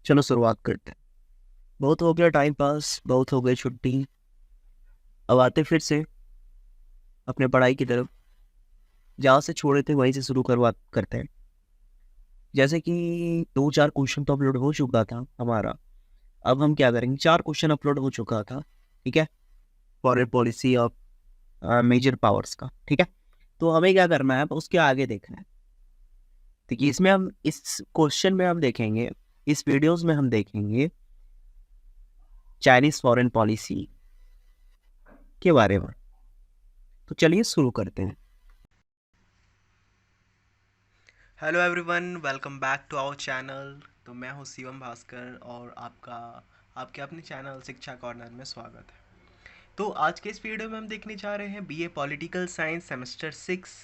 चलो शुरुआत करते हैं। बहुत हो गया टाइम पास, बहुत हो गई छुट्टी। अब आते फिर से अपने पढ़ाई की तरफ। जहाँ से छोड़े थे वहीं से शुरू करवा करते हैं। जैसे कि 2-4 क्वेश्चन तो अपलोड हो चुका था हमारा। अब हम क्या करेंगे, 4 क्वेश्चन अपलोड हो चुका था। ठीक है। Foreign policy of major powers का। ठीक है। तो हमें क्या करना है, अब उसके आगे देखना है। ठीक है, इसमें हम इस क्वेश्चन में हम देखेंगे, इस वीडियोस में हम देखेंगे चाइनीज फॉरेन पॉलिसी के बारे में। तो चलिए शुरू करते हैं। Hello everyone, welcome back to our channel. तो मैं हूं शिवम भास्कर और आपके अपने चैनल शिक्षा कॉर्नर में स्वागत है। तो आज के इस वीडियो में हम देखने जा रहे हैं बीए पॉलिटिकल साइंस सेमेस्टर 6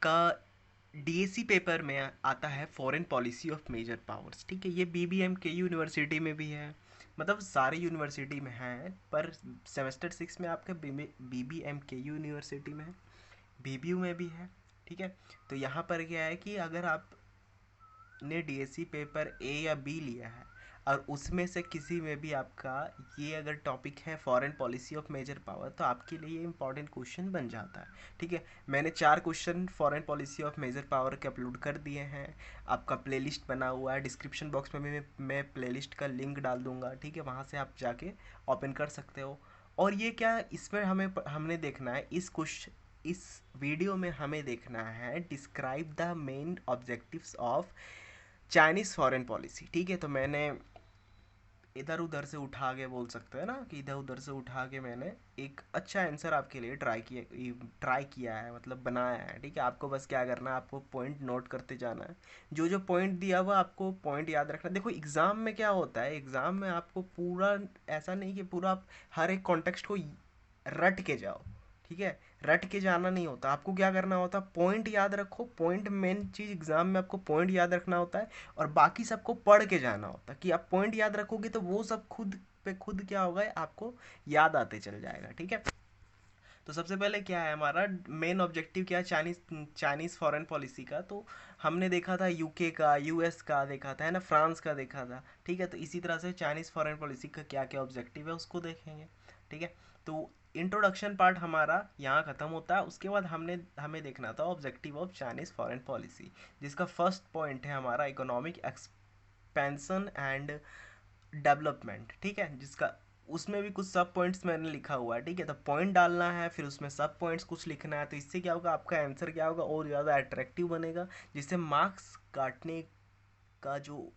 का डीएसी पेपर में आता है foreign policy of major powers. ठीक है, ये बीबीएम के यूनिवर्सिटी में भी है, मतलब सारे यूनिवर्सिटी में है, पर सेमेस्टर 6 में आपका बीबीएम के यूनिवर्सिटी में है, बीबीयू में भी है। ठीक है। तो यहाँ पर क्या है कि अगर आप ने डीएससी पेपर ए या बी लिया है और उसमें से किसी में भी आपका ये अगर टॉपिक है foreign policy of major power, तो आपके लिए ये इंपॉर्टेंट क्वेश्चन बन जाता है। ठीक है, मैंने 4 question foreign policy of major power के अपलोड कर दिए हैं। आपका प्लेलिस्ट बना हुआ है, डिस्क्रिप्शन बॉक्स में भी मैं प्लेलिस्ट का लिंक डाल दूंगा। ठीक है, वहाँ से आप जाके ओपन कर सकते हो। और ये क्या, इसमें हमने देखना है इस वीडियो में हमें देखना है describe the main objectives of Chinese foreign policy. ठीक है, तो मैंने इधर उधर से उठा के, बोल सकते हैं ना कि इधर उधर से उठा के मैंने एक अच्छा आंसर आपके लिए ट्राई किया है, मतलब बनाया है। ठीक है, आपको बस क्या करना है, आपको पॉइंट नोट करते जाना है। जो जो पॉइंट दिया हुआ आपको पॉइंट याद रखना। देखो एग्ज़ाम में क्या होता है, एग्ज़ाम में आपको पूरा ऐसा नहीं कि पूरा आप हर एक कॉन्टेक्स्ट को रट के जाओ। ठीक है, रट के जाना नहीं होता, आपको क्या करना होता, पॉइंट याद रखो। पॉइंट मेन चीज़ एग्जाम में आपको पॉइंट याद रखना होता है, और बाकी सबको पढ़ के जाना होता है। कि आप पॉइंट याद रखोगे तो वो सब खुद पे खुद क्या होगा, आपको याद आते चल जाएगा। ठीक है। तो सबसे पहले क्या है हमारा मेन ऑब्जेक्टिव, क्या है चाइनीज़ फॉरेन पॉलिसी का। तो हमने देखा था यूके का, यूएस का देखा था, है ना, फ्रांस का देखा था। ठीक है, तो इसी तरह से चाइनीज़ फॉरेन पॉलिसी का क्या क्या ऑब्जेक्टिव है उसको देखेंगे। ठीक है। तो इंट्रोडक्शन पार्ट हमारा यहाँ खत्म होता है। उसके बाद हमें देखना था objective of Chinese foreign policy, जिसका फर्स्ट पॉइंट है हमारा इकोनॉमिक एक्सपेंशन एंड डेवलपमेंट। ठीक है, जिसका उसमें भी कुछ सब पॉइंट्स मैंने लिखा हुआ है। ठीक है, तो पॉइंट डालना है, फिर उसमें सब पॉइंट्स कुछ लिखना है। तो इससे क्या होगा, आपका आंसर क्या होगा, और ज़्यादा अट्रैक्टिव बनेगा, जिससे मार्क्स काटने का जो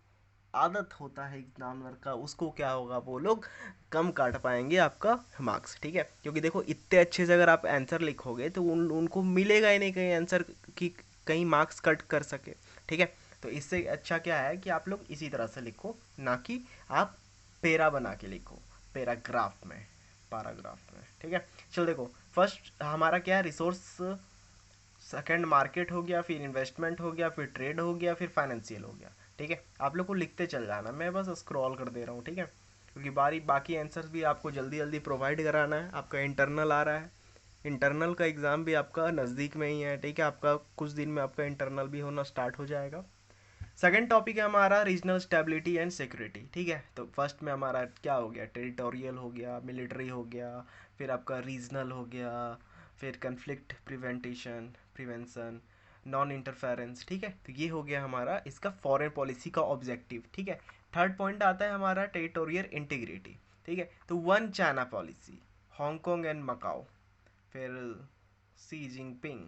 आदत होता है एग्जामिनर का, उसको क्या होगा, वो लोग कम काट पाएंगे आपका मार्क्स। ठीक है, क्योंकि देखो इतने अच्छे से अगर आप आंसर लिखोगे तो उनको मिलेगा ही नहीं कहीं आंसर की कहीं मार्क्स कट कर सके। ठीक है, तो इससे अच्छा क्या है कि आप लोग इसी तरह से लिखो, ना कि आप पेरा बना के लिखो, पैराग्राफ में, पैराग्राफ में। ठीक है, चलो देखो, फर्स्ट हमारा क्या है, रिसोर्स, सेकंड मार्केट हो गया, फिर इन्वेस्टमेंट हो गया, फिर ट्रेड हो गया, फिर फाइनेंशियल हो गया। ठीक है, आप लोग को लिखते चल जाना, मैं बस स्क्रॉल कर दे रहा हूँ। ठीक है, क्योंकि बाकी आंसर्स भी आपको जल्दी जल्दी प्रोवाइड कराना है। आपका इंटरनल आ रहा है, इंटरनल का एग्ज़ाम भी आपका नज़दीक में ही है। ठीक है, आपका कुछ दिन में आपका इंटरनल भी होना स्टार्ट हो जाएगा। सेकेंड टॉपिक है हमारा रीजनल स्टेबिलिटी एंड सिक्योरिटी। ठीक है, तो फर्स्ट में हमारा क्या हो गया, टेरिटोरियल हो गया, मिलिट्री हो गया, फिर आपका रीजनल हो गया, फिर कन्फ्लिक्ट प्रिवेंशन, नॉन इंटरफेरेंस। ठीक है, तो ये हो गया हमारा इसका फॉरेन पॉलिसी का ऑब्जेक्टिव। ठीक है, थर्ड पॉइंट आता है हमारा टेरिटोरियल इंटीग्रिटी। ठीक है, तो one China policy, Hong Kong and Macau, फिर Xi Jinping,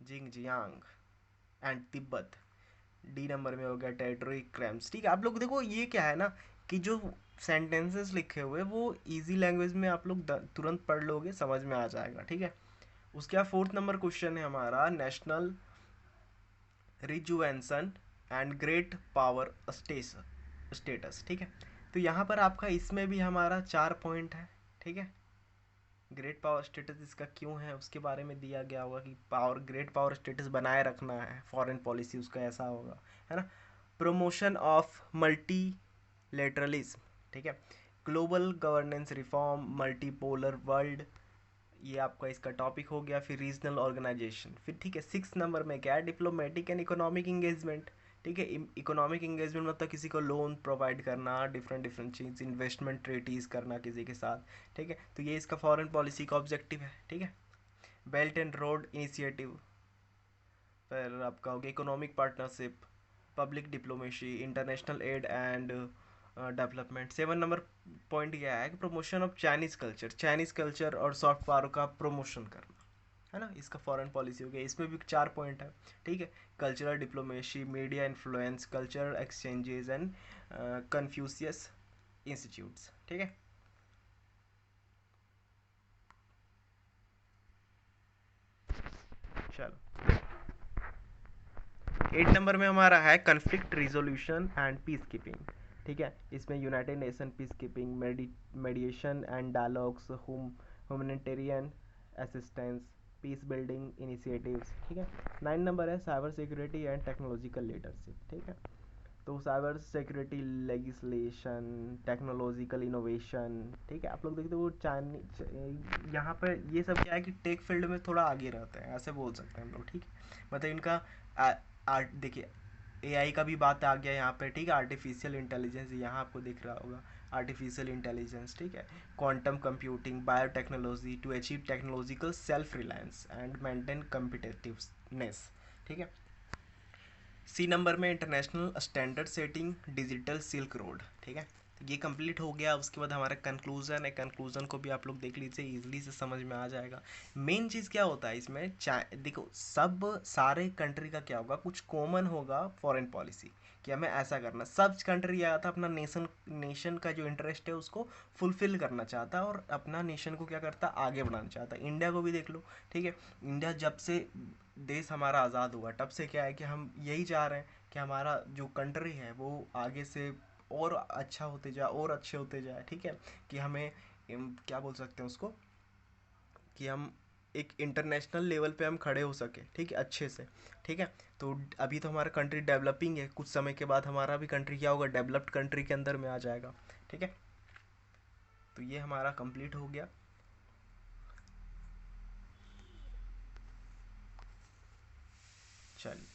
Xinjiang and Tibet. D number में हो गया टेरिटरी क्राइम्स। ठीक है, आप लोग देखो ये क्या है ना, कि जो सेंटेंसेस लिखे हुए वो इजी लैंग्वेज में आप लोग तुरंत पढ़ लोगे, समझ में आ जाएगा। ठीक है, उसके बाद फोर्थ नंबर क्वेश्चन है हमारा national rejuvenation and great power status. ठीक है, तो यहाँ पर आपका इसमें भी हमारा 4 पॉइंट है। ठीक है, ग्रेट पावर स्टेटस इसका क्यों है उसके बारे में दिया गया होगा, कि ग्रेट पावर स्टेटस बनाए रखना है, फॉरेन पॉलिसी उसका ऐसा होगा, है ना। Promotion of multilateralism. ठीक है, global governance reform, multipolar world, ये आपका इसका टॉपिक हो गया। फिर रीजनल ऑर्गेनाइजेशन, फिर ठीक है, 6 नंबर में क्या है, डिप्लोमेटिक एंड इकोनॉमिक इंगेजमेंट। ठीक है। इकोनॉमिक इंगेजमेंट मतलब किसी को लोन प्रोवाइड करना, डिफरेंट डिफरेंट चीज़, इन्वेस्टमेंट ट्रीटीज़ करना किसी के साथ, ठीक है। तो ये इसका फॉरेन पॉलिसी का ऑब्जेक्टिव है, ठीक है। बेल्ट एंड रोड इनिशिएटिव, फिर आपका हो गया economic partnership, public diplomacy, international aid and development. 7 number point यह है कि promotion of Chinese culture, Chinese culture और सॉफ्ट पावर का प्रमोशन करना, है ना, इसका फॉरेन पॉलिसी हो गया। इसमें भी 4 पॉइंट है, ठीक है। Cultural diplomacy, media influence, cultural exchanges and Confucius institutes, ठीक है। चलो 8 नंबर में हमारा है conflict resolution and peace keeping, ठीक है। इसमें United nation peace keeping, मेडिएशन and dialogues, humanitarian assistance, peace building initiatives, ठीक है। 9 नंबर है cyber security and technological leadership, ठीक है। तो cyber security legislation, technological innovation, ठीक है। आप लोग देखते हो वो यहाँ पर ये सब क्या है कि टेक फील्ड में थोड़ा आगे रहते हैं, ऐसे बोल सकते हैं हम लोग, ठीक है। मतलब इनका आर्ट देखिए, एआई का भी बात आ गया यहाँ पे, ठीक है। आर्टिफिशियल इंटेलिजेंस यहाँ आपको दिख रहा होगा, आर्टिफिशियल इंटेलिजेंस, ठीक है। Quantum computing, biotechnology to achieve technological self reliance and maintain competitiveness, ठीक है। C नंबर में international standard setting, digital silk road, ठीक है। तो ये कंप्लीट हो गया। उसके बाद हमारा कंक्लूजन है, कंक्लूजन को भी आप लोग देख लीजिए, इजीली से समझ में आ जाएगा। मेन चीज़ क्या होता है इसमें, देखो सब सारे कंट्री का क्या होगा, कुछ कॉमन होगा फॉरेन पॉलिसी कि हमें ऐसा करना। सब कंट्री आया था अपना नेशन का जो इंटरेस्ट है उसको फुलफिल करना चाहता और अपना नेशन को क्या करता, आगे बढ़ाना चाहता। इंडिया को भी देख लो, ठीक है। इंडिया जब से देश हमारा आज़ाद हुआ तब से क्या है कि हम यही चाह रहे हैं कि हमारा जो कंट्री है वो आगे से और अच्छा होते जाए और अच्छे होते जाए, ठीक है। कि हमें क्या बोल सकते हैं उसको, कि हम एक इंटरनेशनल लेवल पे हम खड़े हो सके, ठीक है, अच्छे से, ठीक है। तो अभी तो हमारा कंट्री डेवलपिंग है, कुछ समय के बाद हमारा भी कंट्री क्या होगा, डेवलप्ड कंट्री के अंदर में आ जाएगा, ठीक है। तो ये हमारा कंप्लीट हो गया। चलिए,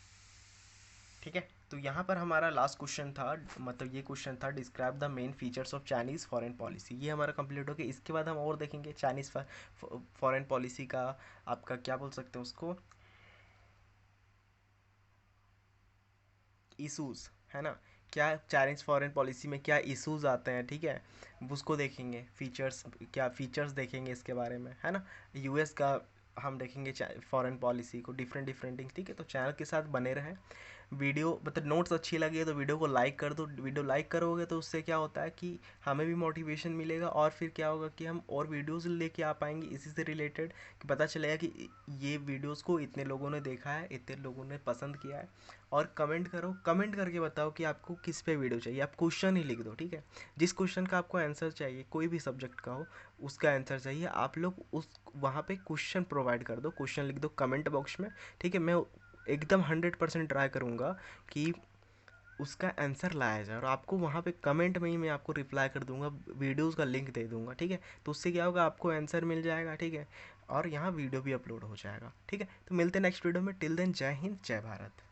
ठीक है। तो यहाँ पर हमारा लास्ट क्वेश्चन था, मतलब ये क्वेश्चन था, describe the main features of Chinese foreign policy. ये हमारा कंप्लीट हो गया। इसके बाद हम और देखेंगे चाइनीज़ फॉरेन पॉलिसी का, आपका क्या बोल सकते हैं उसको, इशूज़, है ना। क्या चाइनीज़ फॉरेन पॉलिसी में क्या इशूज़ आते हैं, ठीक है, उसको देखेंगे। फीचर्स, क्या फीचर्स देखेंगे इसके बारे में, है ना। यूएस का हम देखेंगे फॉरेन पॉलिसी को, डिफरेंट डिफरेंट थिंग्स, ठीक है। तो चैनल के साथ बने रहें। वीडियो मतलब नोट्स अच्छी लगी तो वीडियो को लाइक कर दो। वीडियो लाइक करोगे तो उससे क्या होता है कि हमें भी मोटिवेशन मिलेगा और फिर क्या होगा कि हम और वीडियोस लेके आ पाएंगे इसी से रिलेटेड, कि पता चलेगा कि ये वीडियोस को इतने लोगों ने देखा है, इतने लोगों ने पसंद किया है। और कमेंट करो, कमेंट करके बताओ कि आपको किस पे वीडियो चाहिए। आप क्वेश्चन ही लिख दो, ठीक है। जिस क्वेश्चन का आपको आंसर चाहिए, कोई भी सब्जेक्ट का हो, उसका आंसर चाहिए, आप लोग उस वहाँ पे क्वेश्चन प्रोवाइड कर दो, क्वेश्चन लिख दो कमेंट बॉक्स में, ठीक है। मैं एकदम 100% ट्राई करूँगा कि उसका आंसर लाया जाए और आपको वहाँ पे कमेंट में ही मैं आपको रिप्लाई कर दूंगा, वीडियोस का लिंक दे दूंगा, ठीक है। तो उससे क्या होगा, आपको आंसर मिल जाएगा, ठीक है। और यहाँ वीडियो भी अपलोड हो जाएगा, ठीक है। तो मिलते हैं नेक्स्ट वीडियो में। टिल देन जय हिंद, जय भारत।